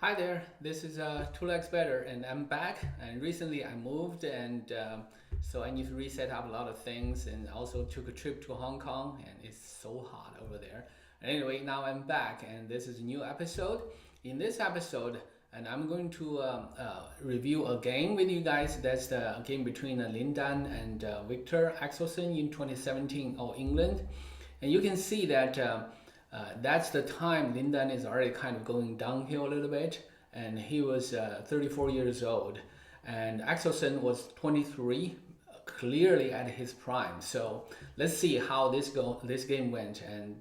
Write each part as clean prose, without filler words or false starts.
Hi there, this is Two Legs Better, and I'm back. And recently I moved, and so I need to reset up a lot of things, and also took a trip to Hong Kong, and it's so hot over there. Anyway, now I'm back, and this is a new episode. In this episode, and I'm going to review a game with you guys. That's the game between LIN Dan and Viktor Axelsen in 2017 of England, and you can see that. That's the time LIN Dan is already kind of going downhill a little bit, and he was 34 years old, and Axelsen was 23, clearly at his prime. So let's see how this game went, and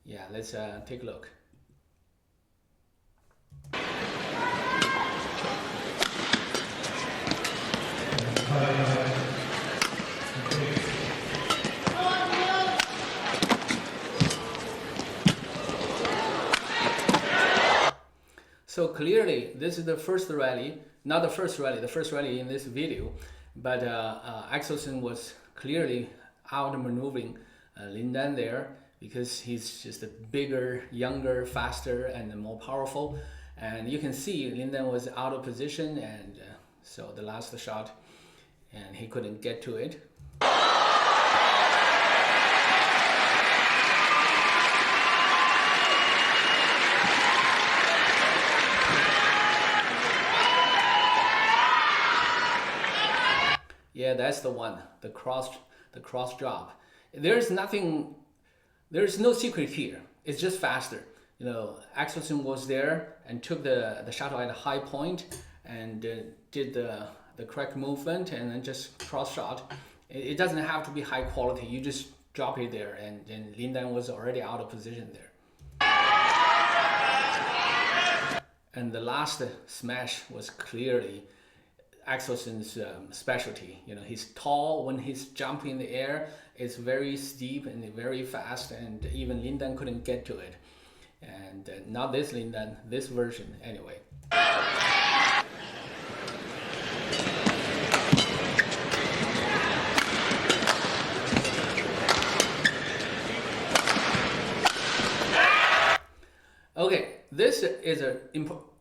yeah, let's take a look. So clearly, this is the first rally, not the first rally in this video, but Axelsen was clearly outmaneuvering LIN Dan there because he's just a bigger, younger, faster, and more powerful. And you can see LIN Dan was out of position, and so the last shot, and he couldn't get to it. Yeah, that's the one, the cross drop. There's no secret here. It's just faster. You know, Axelsen was there and took the shuttle at a high point and did the correct movement and then just cross shot. It doesn't have to be high quality. You just drop it there, and LIN Dan was already out of position there. And the last smash was clearly Axelsen's specialty. You know, he's tall. When he's jumping in the air, it's very steep and very fast, and even LIN Dan couldn't get to it. And not this LIN Dan, this version anyway. Okay, this is an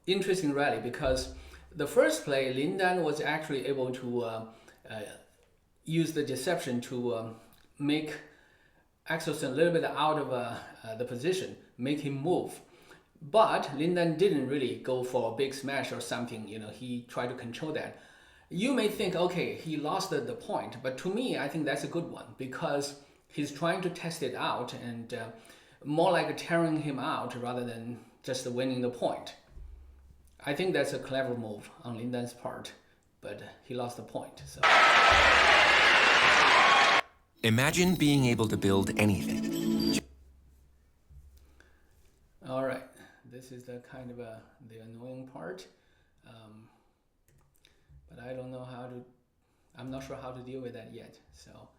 interesting rally because the first play, LIN Dan was actually able to use the deception to make Axelsen a little bit out of the position, make him move. But LIN Dan didn't really go for a big smash or something. You know, he tried to control that. You may think, okay, he lost the point, but to me, I think that's a good one because he's trying to test it out and more like tearing him out rather than just winning the point. I think that's a clever move on LIN Dan's part, but he lost the point. So imagine being able to build anything. All right, this is the kind of the annoying part, but I don't know how to. I'm not sure how to deal with that yet. So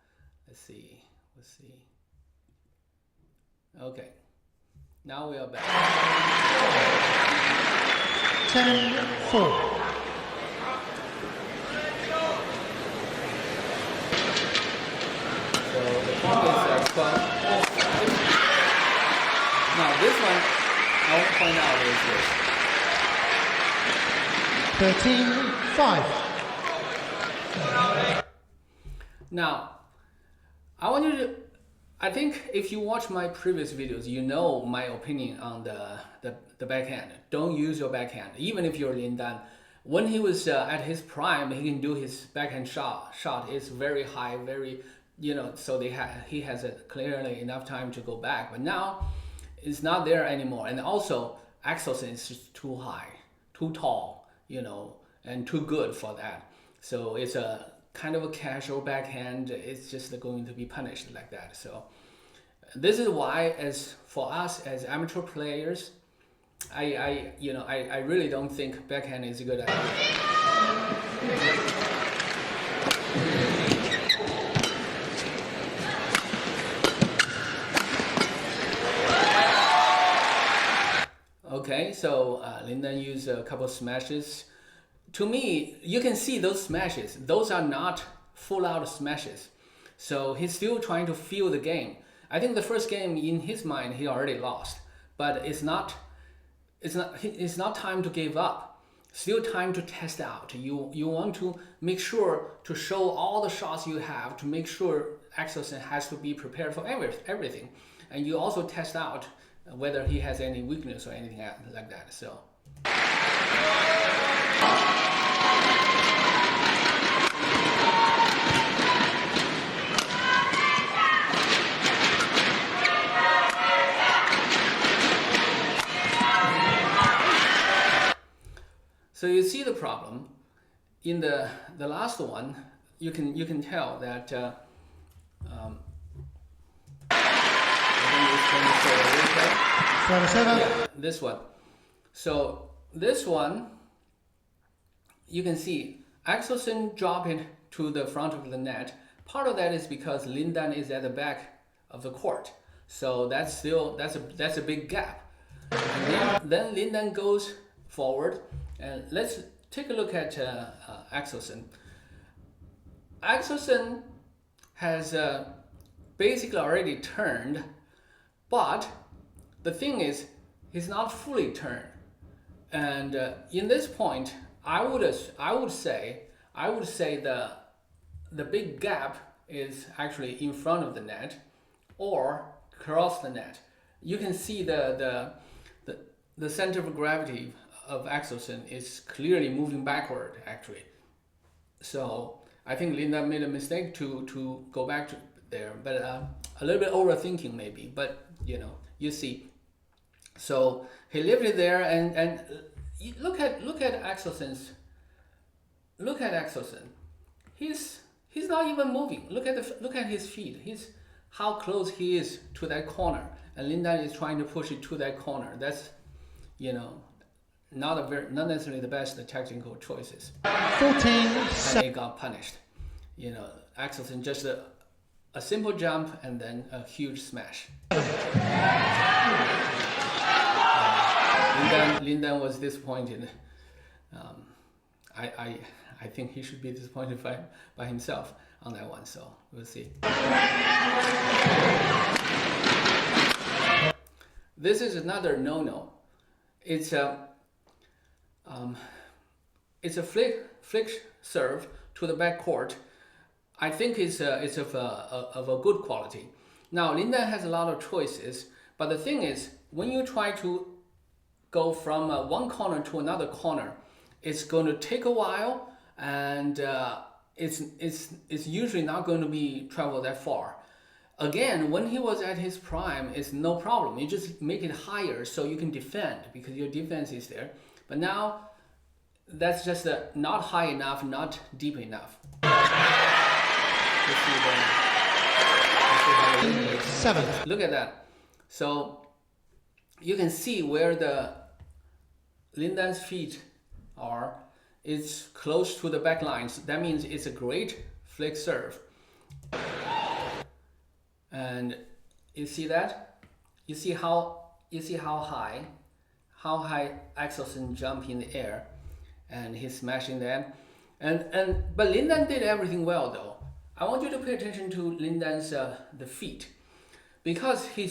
let's see. Okay, now we are back. 10-4. So the point is 12-5. Now this one, I want to point out is this. 13-5. Now, I want you to. I think if you watch my previous videos, you know my opinion on the backhand. Don't use your backhand, even if you're LIN Dan. When he was at his prime, he can do his backhand shot. It's very high, very, you know, so he has clearly enough time to go back. But now, it's not there anymore. And also, Axelsen is just too high, too tall, you know, and too good for that. So it's a kind of a casual backhand. It's just going to be punished like that. So this is why, as for us as amateur players, I really don't think backhand is a good idea. Okay, so LIN Dan used a couple smashes. To me, you can see those smashes. Those are not full-out smashes. So he's still trying to feel the game. I think the first game, in his mind, he already lost. But it's not it's not time to give up. Still time to test out. You want to make sure to show all the shots you have to make sure Axelsen has to be prepared for everything, and you also test out whether he has any weakness or anything like that. So. So you see the problem in the last one. You can tell that yeah, this one. So this one, you can see Axelsen drop it to the front of the net. Part of that is because LIN Dan is at the back of the court, so that's a big gap. And then LIN Dan goes forward. And let's take a look at Axelsen. Axelsen has basically already turned, but the thing is, he's not fully turned. And in this point, I would say the big gap is actually in front of the net or across the net. You can see the center of gravity of Axelsen is clearly moving backward, actually. So I think LIN Dan made a mistake to go back to there, but a little bit overthinking maybe. But you see. So he left it there, and look at Axelsen's. Look at Axelsen. He's not even moving. Look at his feet. How close he is to that corner, and LIN Dan is trying to push it to that corner. That's not necessarily the best technical choices. 14. And he got punished. Axelsen just a simple jump and then a huge smash. LIN Dan was disappointed. I think he should be disappointed by himself on that one. So we'll see. This is another no-no. It's a flick serve to the back court. I think it's of a good quality. Now LIN Dan has a lot of choices, but the thing is, when you try to go from one corner to another corner, it's going to take a while, and it's usually not going to be travel that far. Again, when he was at his prime, it's no problem. You just make it higher so you can defend because your defense is there. But now, that's just not high enough, not deep enough. Look at that. So you can see where the LIN Dan's feet are. It's close to the back lines. That means it's a great flick serve. And you see that? You see how high Axelsen jumped in the air, and he's smashing that. But LIN Dan did everything well though. I want you to pay attention to LIN Dan's the feet, because he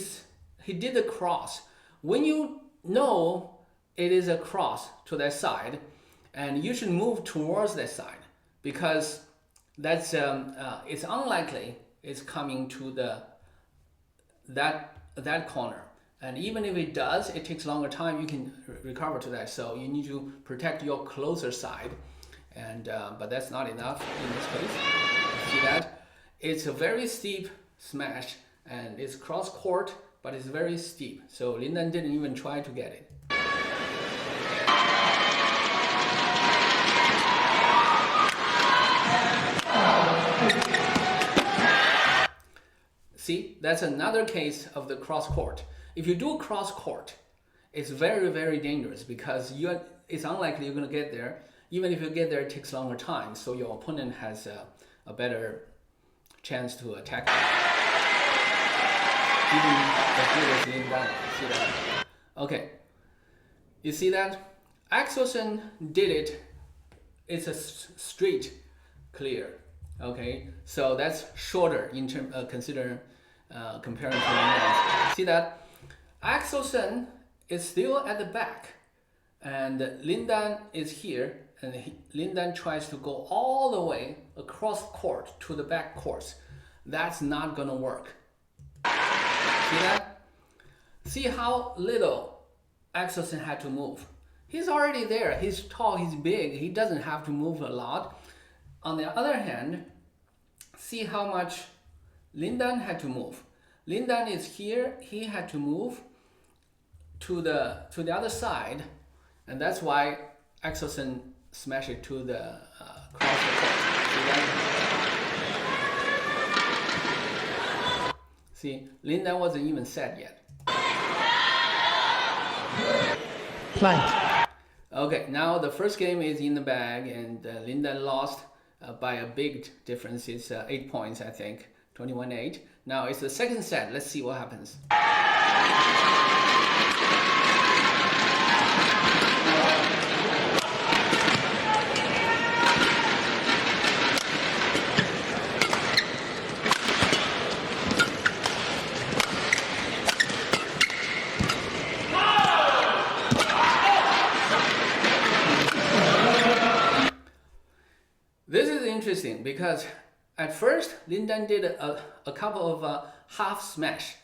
did the cross. When you know it is a cross to that side, and you should move towards that side, because that's it's unlikely it's coming to that corner. And even if it does, it takes longer time. You can recover to that. So you need to protect your closer side, and but that's not enough in this case. See that? It's a very steep smash, and it's cross court, but it's very steep. So LIN Dan didn't even try to get it. See, that's another case of the cross court. If you do cross court, it's very, very dangerous because it's unlikely you're going to get there. Even if you get there, it takes longer time. So your opponent has a better chance to attack you. Even as good as LIN Dan. See that? Okay. You see that? Axelsen did it. It's a straight clear. Okay. So that's shorter in term comparing to LIN Dan. See that? Axelsen is still at the back. And LIN Dan is here, and LIN Dan tries to go all the way across court to the back course. That's not gonna work. See that? See how little Axelsen had to move. He's already there. He's tall, he's big. He doesn't have to move a lot. On the other hand, see how much LIN Dan had to move. LIN Dan is here. He had to move to the other side, and that's why Axelsen smashed it to the cross the court. See that? See, LIN Dan wasn't even set yet. Play. Okay, now the first game is in the bag, and LIN Dan lost by a big difference. It's 8 points, I think, 21-8. Now it's the second set. Let's see what happens. This is interesting because at first LIN Dan did a couple of half smash.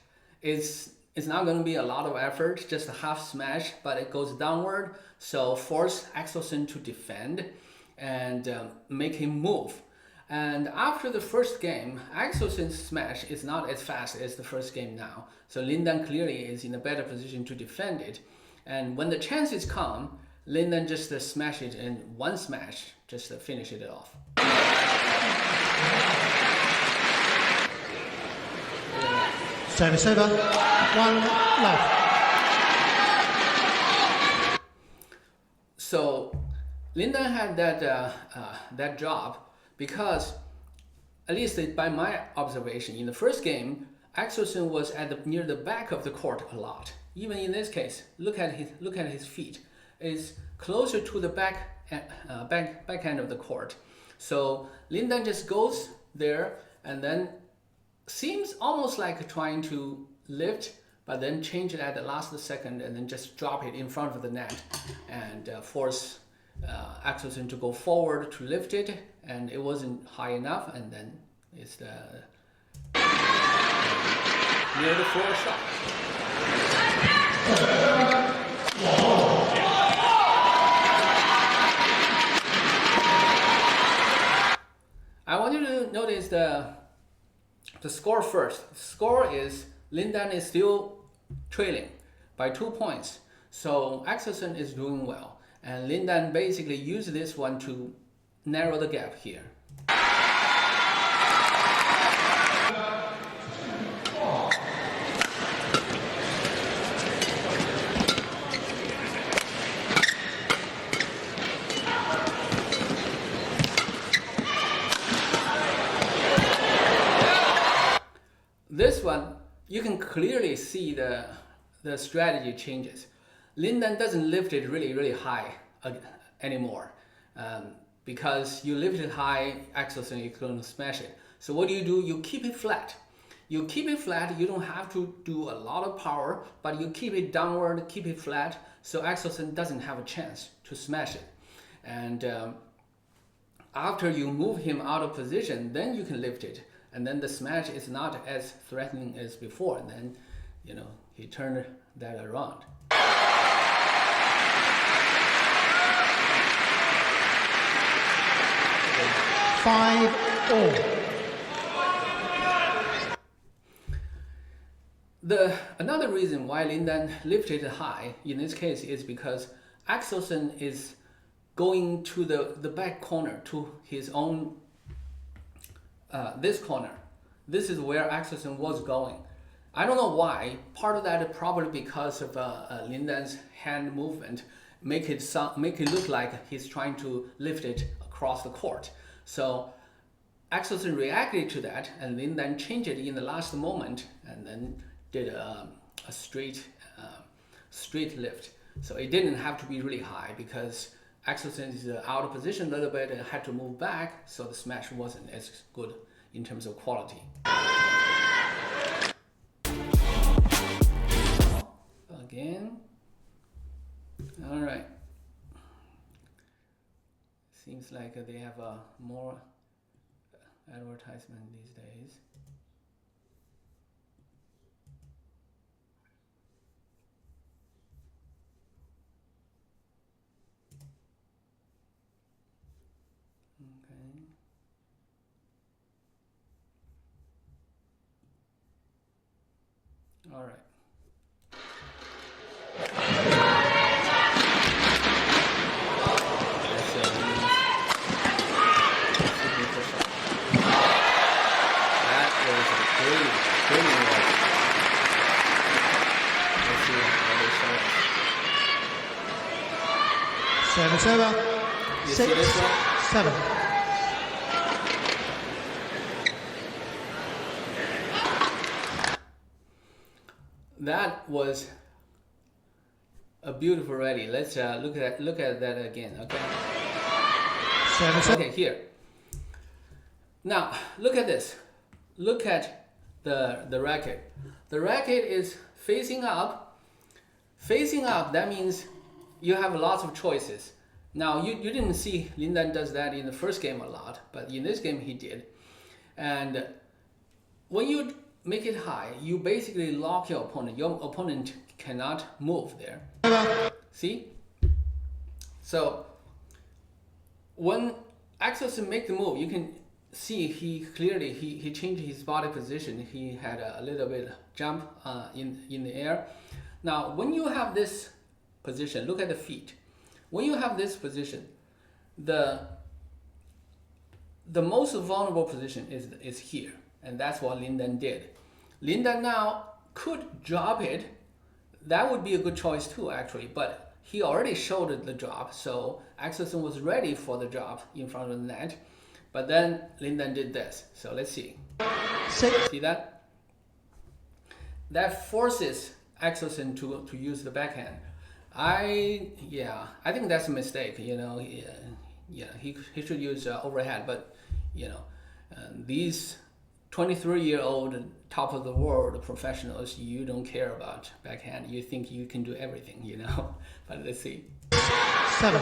It's not going to be a lot of effort, just a half smash, but it goes downward, so force Axelsen to defend and make him move. And after the first game, Axelsen's smash is not as fast as the first game now, so LIN Dan clearly is in a better position to defend it. And when the chances come, LIN Dan just smash it in one smash, just finish it off. Service over. 1 love. So LIN Dan had that job because, at least by my observation, in the first game, Axelsen was near the back of the court a lot. Even in this case, look at his feet. It's closer to the back end of the court. So LIN Dan just goes there and then seems almost like trying to lift, but then change it at the last second and then just drop it in front of the net and force Axelsen to go forward to lift it, and it wasn't high enough, and then it's near the floor shot. I want you to notice the score first. The score is LIN Dan is still trailing by 2 points. So Axelsen is doing well. And LIN Dan basically used this one to narrow the gap here. This one, you can clearly see the strategy changes. LIN Dan doesn't lift it really high anymore. Because you lift it high, Axelsen is going to smash it. So what do? You keep it flat. You keep it flat, you don't have to do a lot of power, but you keep it downward, keep it flat, so Axelsen doesn't have a chance to smash it. And after you move him out of position, then you can lift it. And then the smash is not as threatening as before. And then, he turned that around. Five all. Another reason why LIN Dan lifted high in this case is because Axelsen is going to the back corner, to his own this corner. This is where Axelsen was going. I don't know why. Part of that is probably because of LIN Dan's hand movement, make it look like he's trying to lift it across the court. So Axelsen reacted to that, and LIN Dan changed it in the last moment, and then did a straight lift. So it didn't have to be really high because Axelsen is out of position a little bit and had to move back, so the smash wasn't as good in terms of quality. Again. All right. Seems like they have more advertisement these days. Okay. All right. Service over. You see 6, this one? 7. That was a beautiful rally. Let's look at that again. Okay. Service Okay, here. Now look at this. Look at the racket. The racket is facing up. Facing up. That means you have lots of choices. Now you didn't see Lin Dan does that in the first game a lot, but in this game he did. And when you make it high, you basically lock your opponent. Your opponent cannot move there. See? So when Axelsen make the move, you can see he clearly he changed his body position. He had a little bit jump in the air. Now when you have this position, look at the feet. When you have this position, the most vulnerable position is here, and that's what Lin Dan did. Lin Dan now could drop it. That would be a good choice too, actually, but he already showed the drop, so Axelsen was ready for the drop in front of the net. But then Lin Dan did this. So let's see. 6. See that? That forces Axelsen to use the backhand. I think that's a mistake. You know, he should use overhead. But you know, these 23-year-old top of the world professionals, you don't care about backhand. You think you can do everything. You know. But let's see. 7.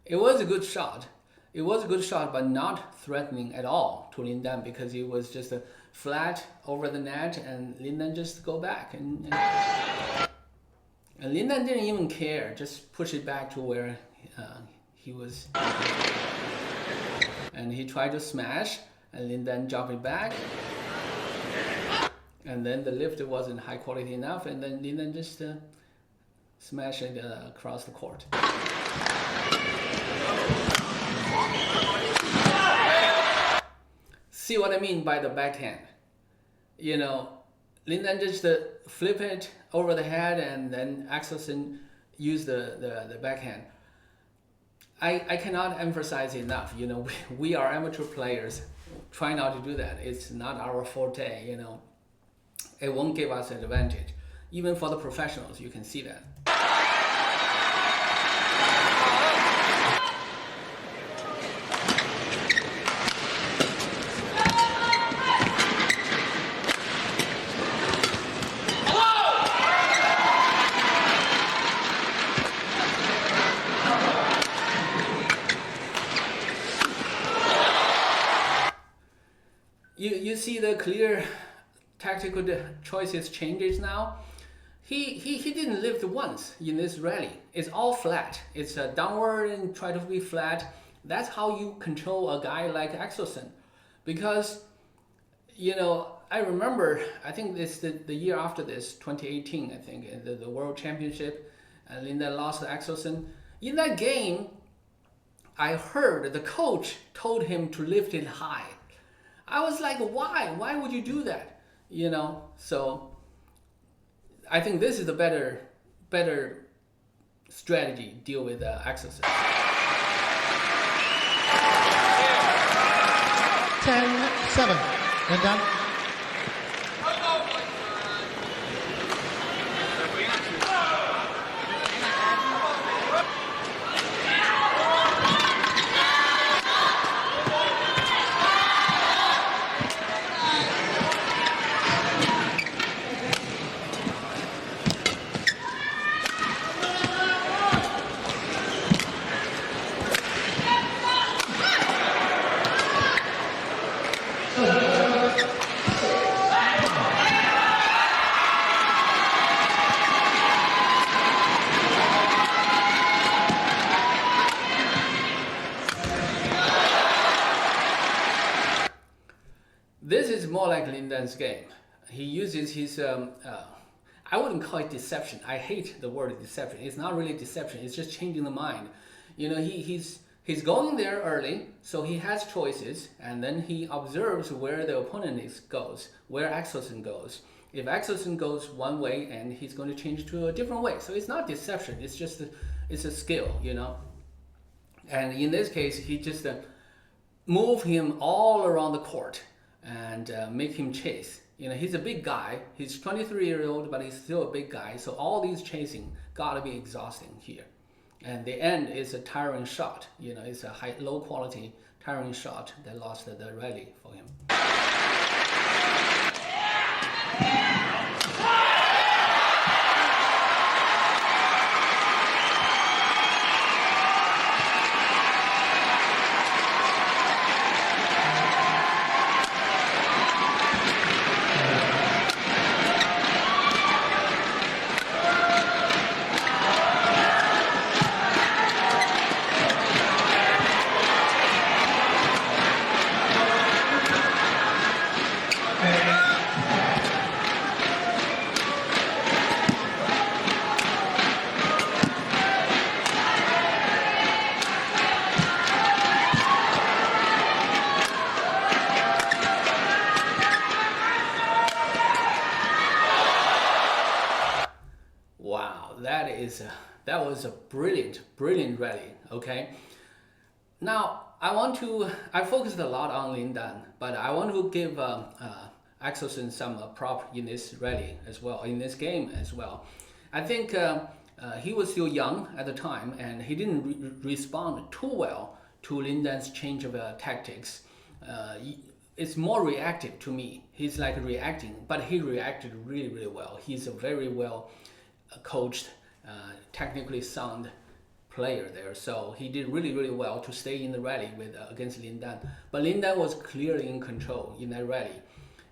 It was a good shot. It was a good shot, but not threatening at all to Lin Dan, because it was just a flat over the net, and Lin Dan just go back and Lin Dan didn't even care, just push it back to where he was. And he tried to smash, and Lin Dan dropped it back. And then the lift wasn't high quality enough, and then Lin Dan just smashed it across the court. See what I mean by the backhand? You know, Lin Dan just flip it over the head, and then Axelsen use the backhand. I cannot emphasize enough. You know, we are amateur players. Try not to do that. It's not our forte. You know, it won't give us an advantage. Even for the professionals, you can see that. You see the clear tactical choices changes now. He didn't lift once in this rally. It's all flat. It's downward and try to be flat. That's how you control a guy like Axelsen. Because, you know, I remember, I think this the year after this, 2018, I think, the World Championship, Lin Dan lost to Axelsen. In that game, I heard the coach told him to lift it high. I was like, why? Why would you do that? You know, so I think this is the better strategy, deal with Axelsen. 10-7. Lin Dan. like LIN Dan's game. He uses his, I wouldn't call it deception. I hate the word deception. It's not really deception. It's just changing the mind. You know, he's going there early, so he has choices, and then he observes where the opponent goes, where Axelsen goes. If Axelsen goes one way, and he's going to change to a different way. So it's not deception. It's just it's a skill, you know. And in this case, he just move him all around the court and make him chase. You know, he's a big guy. He's 23-year-old, but he's still a big guy. So all these chasing gotta be exhausting here. And the end is a tiring shot. You know, it's a low quality tiring shot that lost the rally for him. Wow, that was a brilliant rally. Okay, now I focused a lot on LIN Dan, but I want to give Axelsen some prop in this rally as well, in this game as well. I think he was still young at the time, and he didn't respond too well to LIN Dan's change of tactics. It's more reactive to me. He's like reacting, but he reacted really well. He's a very well coached, technically sound player there, so he did really well to stay in the rally with against LIN Dan. But LIN Dan was clearly in control in that rally,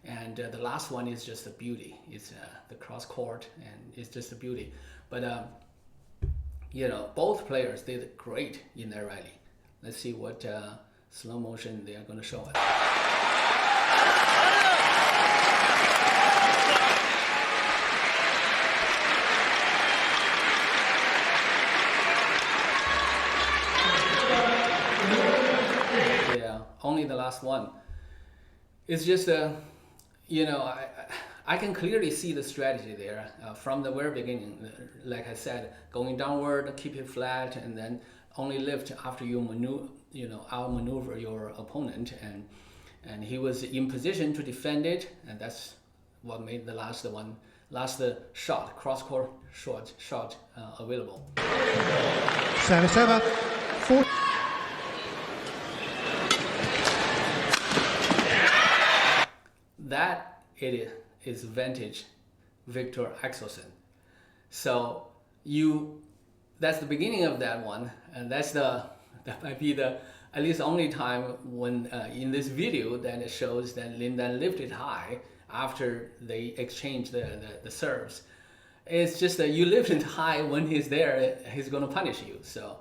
and the last one is just a beauty. It's the cross court, and it's just a beauty. But you know, both players did great in that rally. Let's see what slow motion they are going to show us. Only the last one. It's just you know, I can clearly see the strategy there from the very beginning. Like I said, going downward, keep it flat, and then only lift after you outmaneuver your opponent, and he was in position to defend it, and that's what made the last shot, cross court shot available. Service over. 4. That it is vintage Viktor Axelsen. So that's the beginning of that one, and that might be the at least only time when in this video that it shows that LIN Dan lifted high after they exchanged the serves. It's just that you lift it high when he's there, he's gonna punish you. So.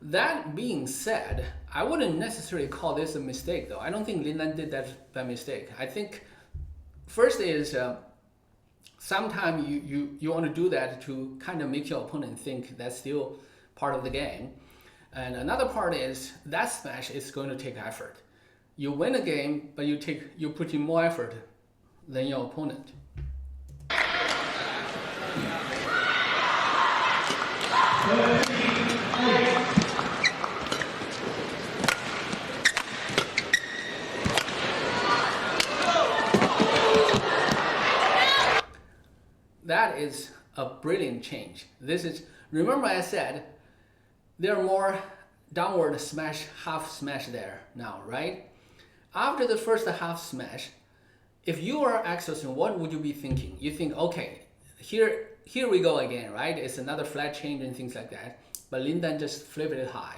That being said, I wouldn't necessarily call this a mistake though. I don't think LIN Dan did that by mistake. I think first is sometimes you want to do that to kind of make your opponent think that's still part of the game. And another part is that smash is going to take effort. You win a game, but you put in more effort than your opponent. That is a brilliant change. Remember I said there are more downward smash, half smash there now, right? After the first half smash, if you are Axelsen, what would you be thinking? You think, okay, here we go again, right? It's another flat change and things like that. But LIN Dan just flipped it high.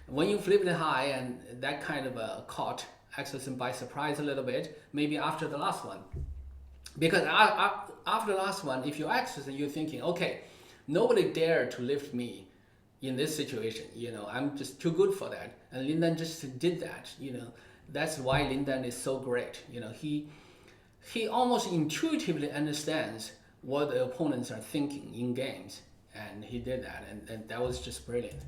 When you flip it high, and that kind of caught Axelsen by surprise a little bit, maybe after the last one. Because after the last one, if you're Axelsen, you're thinking, okay, nobody dared to lift me in this situation. I'm just too good for that. And LIN Dan just did that. That's why LIN Dan is so great. He almost intuitively understands what the opponents are thinking in games, and he did that, and that was just brilliant.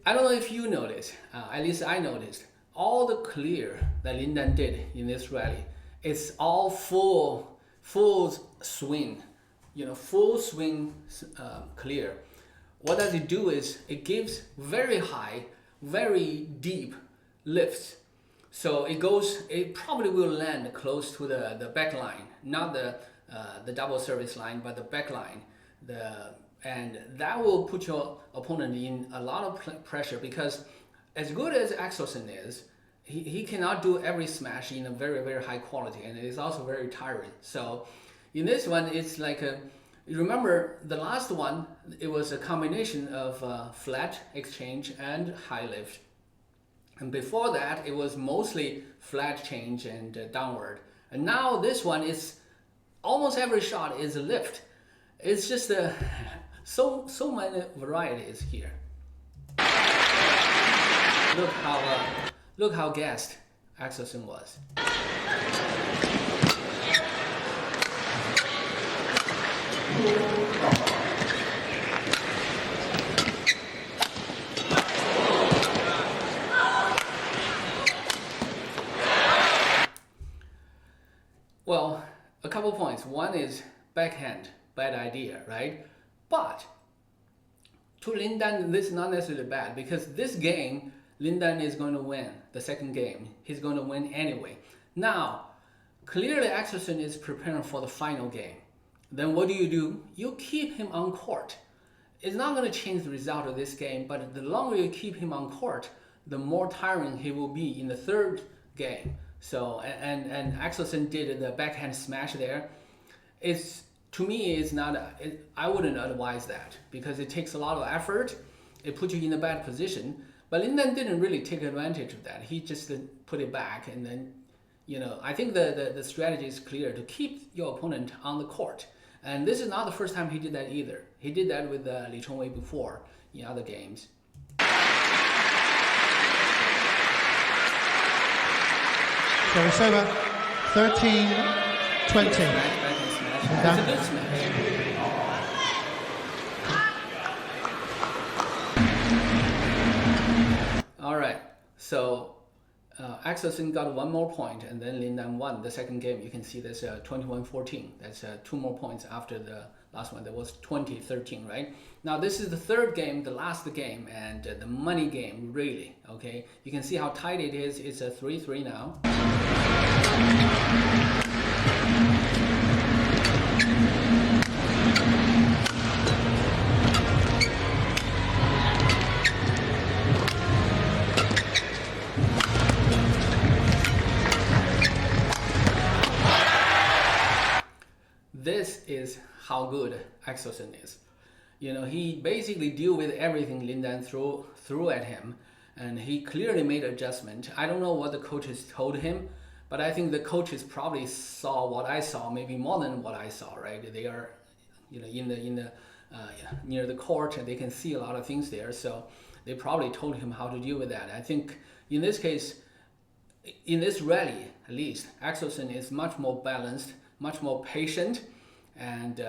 I don't know if you noticed, at least I noticed, all the clear that LIN Dan did in this rally, it's all full swing, full swing clear. What does it do is it gives very high, very deep lifts. So it probably will land close to the back line, not the double service line, but the back line. And that will put your opponent in a lot of pressure, because as good as Axelsen is, he cannot do every smash in a very, very high quality, and it is also very tiring. So in this one, it's like you remember the last one, it was a combination of flat exchange and high lift. And before that, it was mostly flat change and downward. And now this one is almost every shot is a lift. It's just so many varieties here. Look how gassed Axelsen was. Well, a couple points. One is backhand, bad idea, right? But to LIN Dan, this is not necessarily bad, because this game, LIN Dan is going to win the second game. He's going to win anyway. Now, clearly Axelsen is preparing for the final game. Then what do? You keep him on court. It's not going to change the result of this game, but the longer you keep him on court, the more tiring he will be in the third game. So, and Axelsen did the backhand smash there. To me, it's not. I wouldn't advise that, because it takes a lot of effort. It puts you in a bad position. But LIN Dan didn't really take advantage of that. He just put it back, and then, I think the strategy is clear to keep your opponent on the court. And this is not the first time he did that either. He did that with Li Chongwei before in other games. 13-20. That's a good smash. All right, so Axelsen got one more point, and then LIN Dan won the second game. You can see there's 21-14. That's 2 more points after the last one. That was 20-13, right? Now this is the third game, the last game, and the money game, really. Okay, you can see how tight it is. It's a 3-3 now. This is how good Axelsen is. He basically deal with everything LIN Dan threw at him, and he clearly made adjustment. I don't know what the coaches told him, but I think the coaches probably saw what I saw, maybe more than what I saw, right? They are, in the near the court, and they can see a lot of things there. So they probably told him how to deal with that. I think in this case, in this rally at least, Axelsen is much more balanced, much more patient, and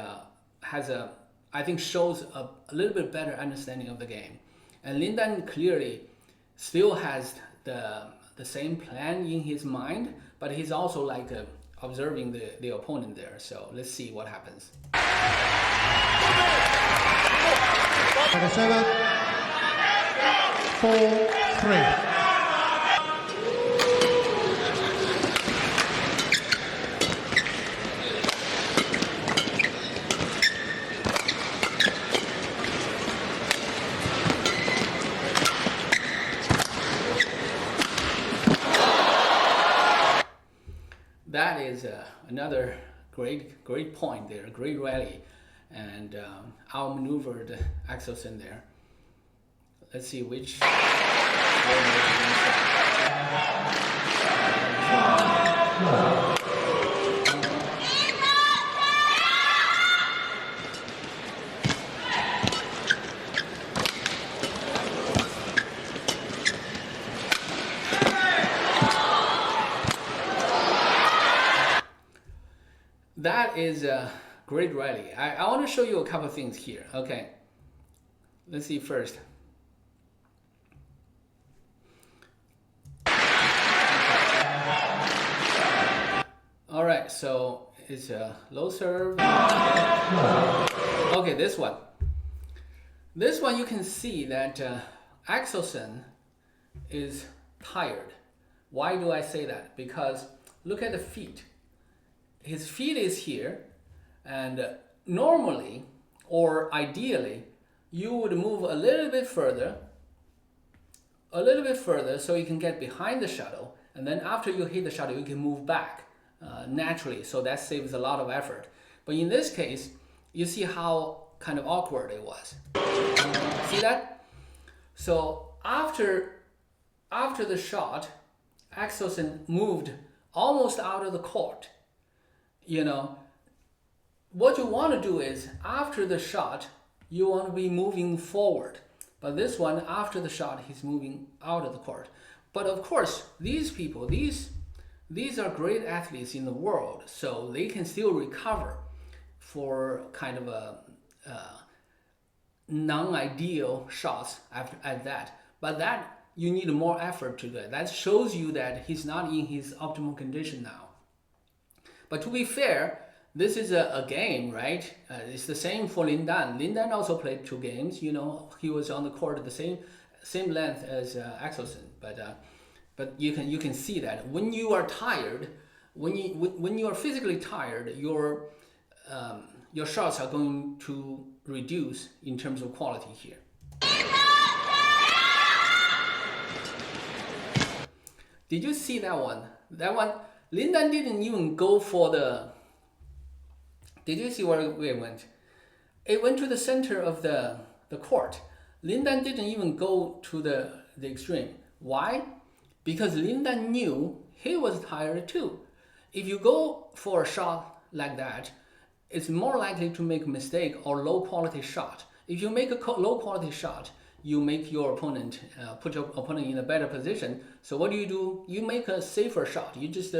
I think shows a little bit better understanding of the game. And LIN Dan clearly still has the same plan in his mind, but he's also like observing the opponent there. So let's see what happens. Over 4-3. another great point there, great rally, and outmaneuvered Axelsen there. Let's see which. That is a great rally. I want to show you a couple of things here. Okay, let's see first. All right, so it's a low serve. Okay, this one. This one you can see that Axelsen is tired. Why do I say that? Because look at the feet. His feet is here, and normally or ideally you would move a little bit further so you can get behind the shuttle, and then after you hit the shuttle you can move back naturally, so that saves a lot of effort. But in this case, you see how kind of awkward it was. See that? So after the shot, Axelsen moved almost out of the court. You know, what you want to do is after the shot, you want to be moving forward. But this one, after the shot, he's moving out of the court. But of course, these people, these are great athletes in the world, so they can still recover for kind of a non-ideal shots at that. But that you need more effort to do it. That shows you that he's not in his optimal condition now. But to be fair, this is a game, right? It's the same for LIN Dan. LIN Dan also played 2 games. You know, he was on the court at the same length as Axelsen. But you can see that when you are tired, when you are physically tired, your shots are going to reduce in terms of quality here. Did you see that one? That one, LIN Dan didn't even go for the. Did you see where it went? It went to the center of the court. LIN Dan didn't even go to the extreme. Why? Because LIN Dan knew he was tired too. If you go for a shot like that, it's more likely to make a mistake or low quality shot. If you make a low quality shot, you make your opponent, put your opponent in a better position. So what do? You make a safer shot. You just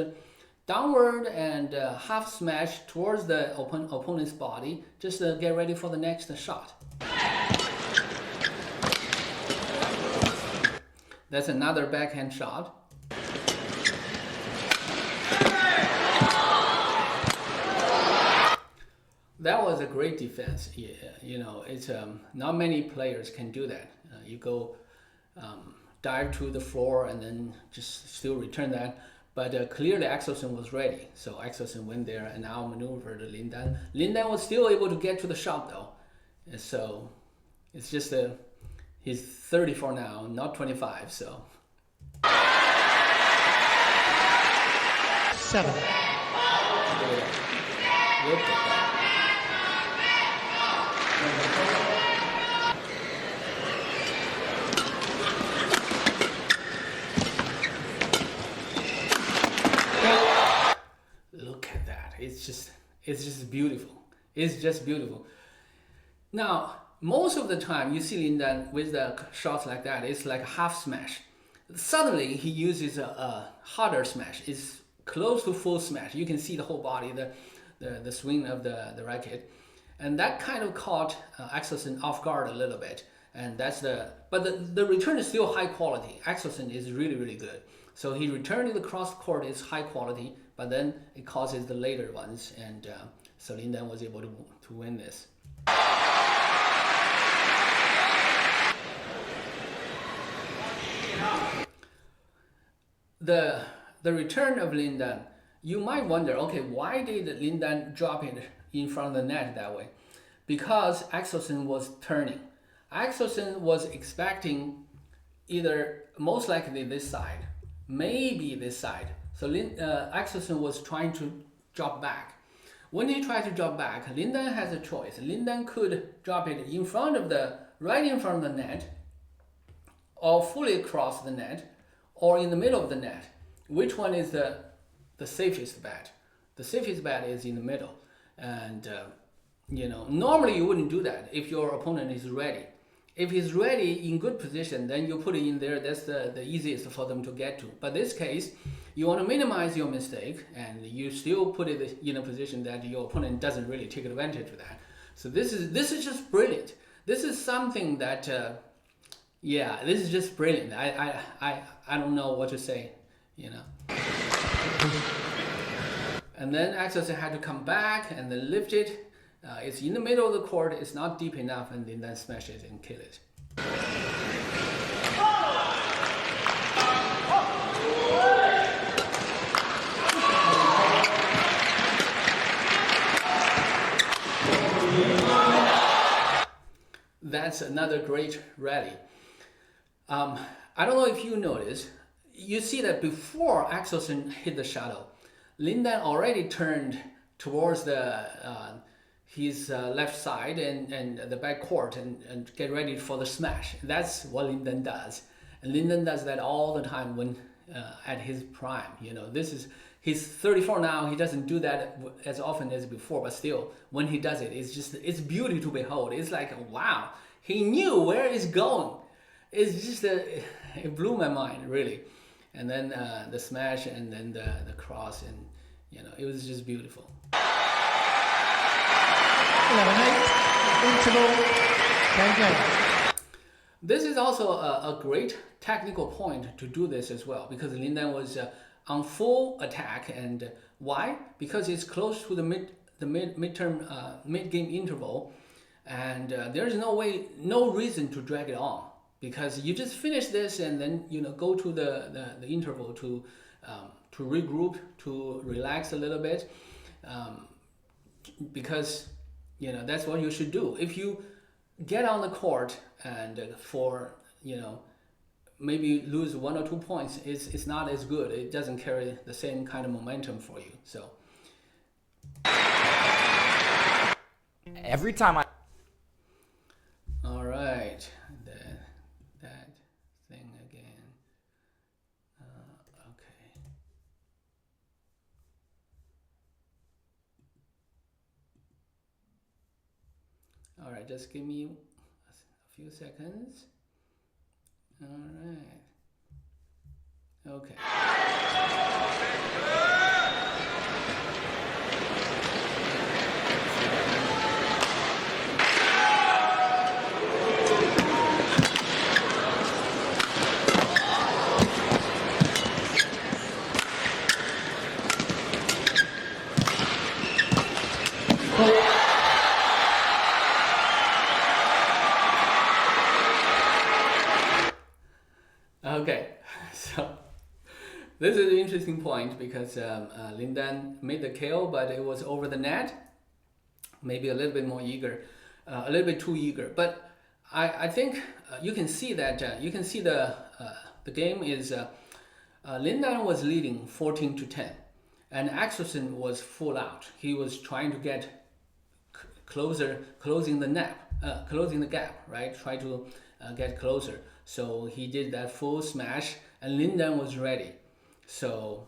downward and half smash towards the opponent's body. Just get ready for the next shot. That's another backhand shot. That was a great defense. Yeah, you know, it's not many players can do that. You go dive to the floor and then just still return that. But clearly Axelsen was ready. So Axelsen went there and outmaneuvered LIN Dan. LIN Dan was still able to get to the shot though. And so it's just he's 34 now, not 25. So 7. Look at that. Look at that. It's just beautiful. It's just beautiful. Now, most of the time you see LIN Dan with the shots like that, it's like a half smash. Suddenly he uses a harder smash. It's close to full smash. You can see the whole body, the swing of the racket. And that kind of caught Axelsen off guard a little bit. And that's but the return is still high quality. Axelsen is really, really good. So he returned to the cross court is high quality, but then it causes the later ones. And so LIN Dan was able to win this. The return of LIN Dan, you might wonder, okay, why did LIN Dan drop it in front of the net that way? Because Axelsen was turning. Axelsen was expecting either, most likely this side, maybe this side. So Axelsen was trying to drop back. When he tried to drop back, LIN Dan has a choice. LIN Dan could drop it in front of right in front of the net, or fully across the net, or in the middle of the net. Which one is the safest bet? The safest bet is in the middle. And normally you wouldn't do that if your opponent is ready. If he's ready in good position, then you put it in there. That's the easiest for them to get to. But this case, you want to minimize your mistake, and you still put it in a position that your opponent doesn't really take advantage of that. So this is just brilliant. This is something that, this is just brilliant. I don't know what to say, And then Axelsen had to come back and then lift it. It's in the middle of the court, it's not deep enough, and then smash it and kill it. That's another great rally. I don't know if you noticed, you see that before Axelsen hit the shuttle, LIN Dan already turned towards his left side and the back court and get ready for the smash. That's what LIN Dan does. And LIN Dan does that all the time when at his prime. He's 34 now. He doesn't do that as often as before, but still, when he does it, it's beauty to behold. It's like, wow, he knew where it's going. It's just it blew my mind, really. And then the smash and then the cross, and it was just beautiful. 11-8, interval, game. This is also a great technical point to do this as well, because LIN Dan was on full attack. And why? Because it's close to the mid-game interval, and there's no reason to drag it on, because you just finish this and then go to the interval to regroup, to relax a little bit, because that's what you should do. If you get on the court and for maybe lose 1 or 2 points, it's not as good. It doesn't carry the same kind of momentum for you. So every time I all right, that thing again. Okay. All right, just give me a few seconds. All right. Okay. Okay, so this is an interesting point, because LIN Dan made the KO, but it was over the net, maybe a little bit more eager, a little bit too eager. But I think you can see that the game is LIN Dan was leading 14-10, and Axelsen was full out. He was trying to get closing the gap, right? Try to get closer. So he did that full smash, and LIN Dan was ready. So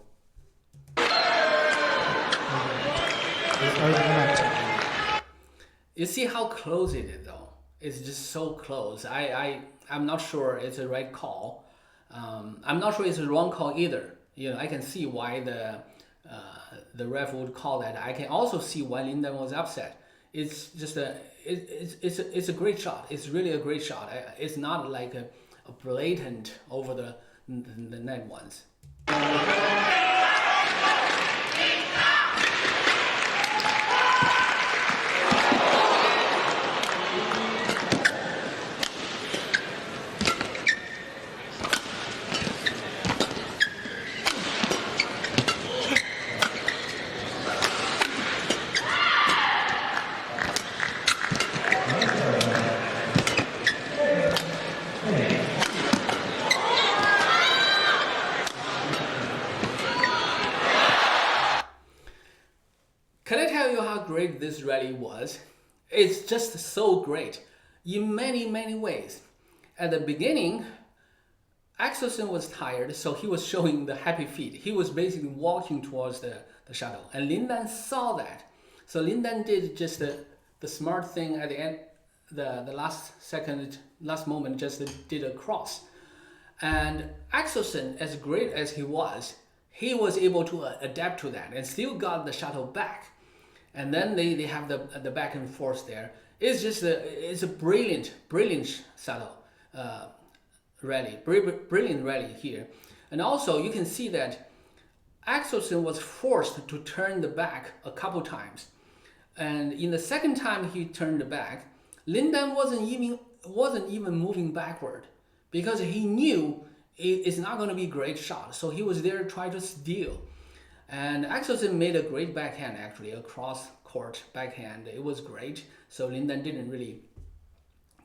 you see how close it is, though. It's just so close. I'm not sure it's a right call. I'm not sure it's a wrong call either. I can see why the ref would call that. I can also see why LIN Dan was upset. It's just it's a great shot. It's really a great shot. It's not like a blatant over the net ones. this rally was. It's just so great in many ways. At the beginning, Axelsen was tired, so he was showing the happy feet. He was basically walking towards the shuttle, and Lin Dan saw that. So Lin Dan did just the smart thing at the end, the last moment, just did a cross. And Axelsen, as great as he was able to adapt to that and still got the shuttle back. And then they have the back and forth there. It's just it's a brilliant shuttle rally, brilliant rally here. And also you can see that Axelsen was forced to turn the back a couple times. And in the second time he turned the back, Lin Dan wasn't even moving backward, because he knew it's not going to be a great shot. So he was there to try to steal. And Axelsen made a great backhand, actually, a cross-court backhand. It was great. So Lin Dan didn't really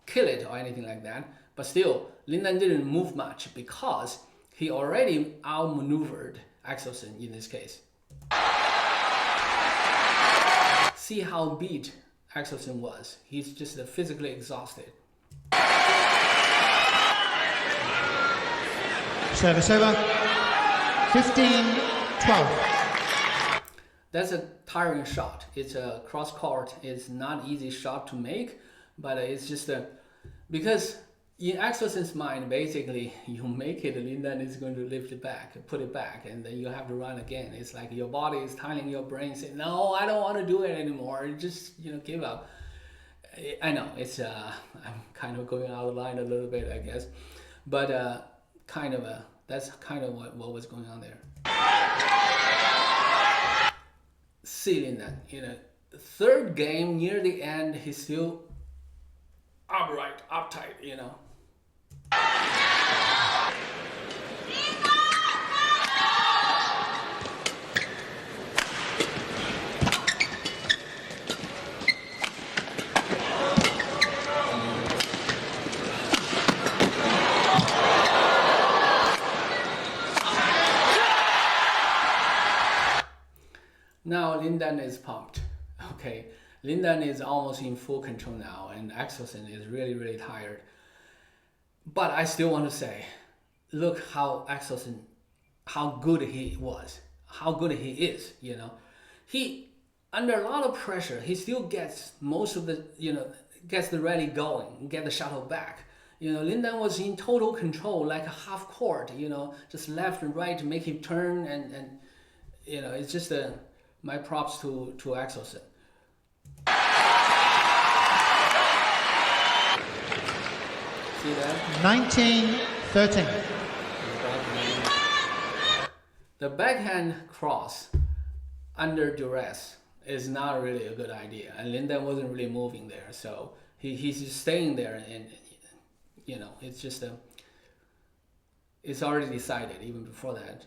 kill it or anything like that. But still, Lin Dan didn't move much because he already outmaneuvered Axelsen in this case. See how beat Axelsen was. He's just physically exhausted. Service over. 15-12. That's a tiring shot. It's a cross court. It's not easy shot to make, but it's just because in Axelsen's mind, basically, you make it, Lin Dan is going to lift it back, put it back, and then you have to run again. It's like your body is telling your brain, saying, no, I don't want to do it anymore. Just, give up. I know, it's, I'm kind of going out of line a little bit, I guess. But that's kind of what was going on there. See Lin Dan, third game, near the end, he's still upright, uptight, Now Lin Dan is pumped. Okay, Lin Dan is almost in full control now, and Axelsen is really tired. But I still want to say, look how Axelsen, how good he was, how good he is. He, under a lot of pressure, he still gets most of the, gets the rally going, get the shuttle back. Lin Dan was in total control, like a half court. Just left and right to make him turn, and it's just my props to Axelsen. See that? 19-13. The backhand cross under duress is not really a good idea, and Lin Dan wasn't really moving there, so he's just staying there, and it's just it's already decided even before that.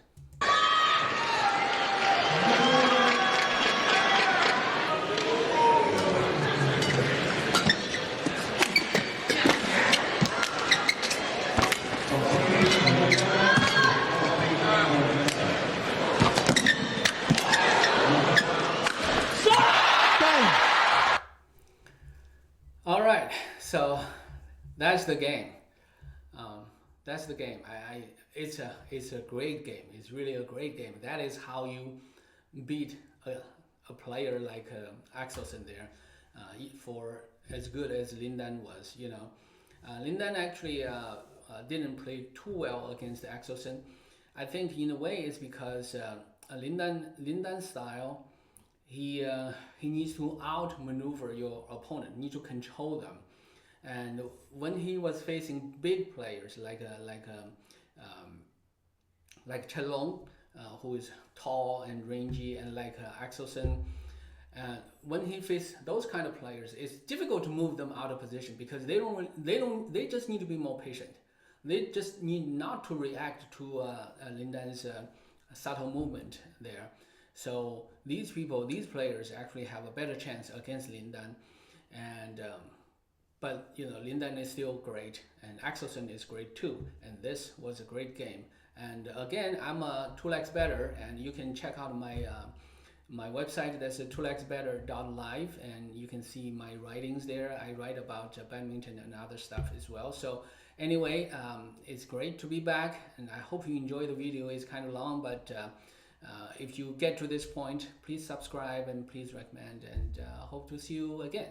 All right, so that's the game. That's the game. It's a great game. It's really a great game. That is how you beat a player like Axelsen there, for as good as Lin Dan was. Lin Dan actually didn't play too well against Axelsen. I think in a way it's because Lin Dan's style, he needs to outmaneuver your opponent, need to control them. And when he was facing big players like Chelong, who is tall and rangy, and like Axelsen, when he faces those kind of players, it's difficult to move them out of position because they just need to be more patient. They just need not to react to Lin Dan's subtle movement there. So these players actually have a better chance against Lin Dan, and but Lin Dan is still great, and Axelsen is great too, and this was a great game. And again, I'm 2 legs better, and you can check out my my website. That's 2legsbetter.live, and you can see my writings there. I write about badminton and other stuff as well. So anyway, it's great to be back, and I hope you enjoy the video. It's kind of long, but if you get to this point, please subscribe and please recommend, and hope to see you again.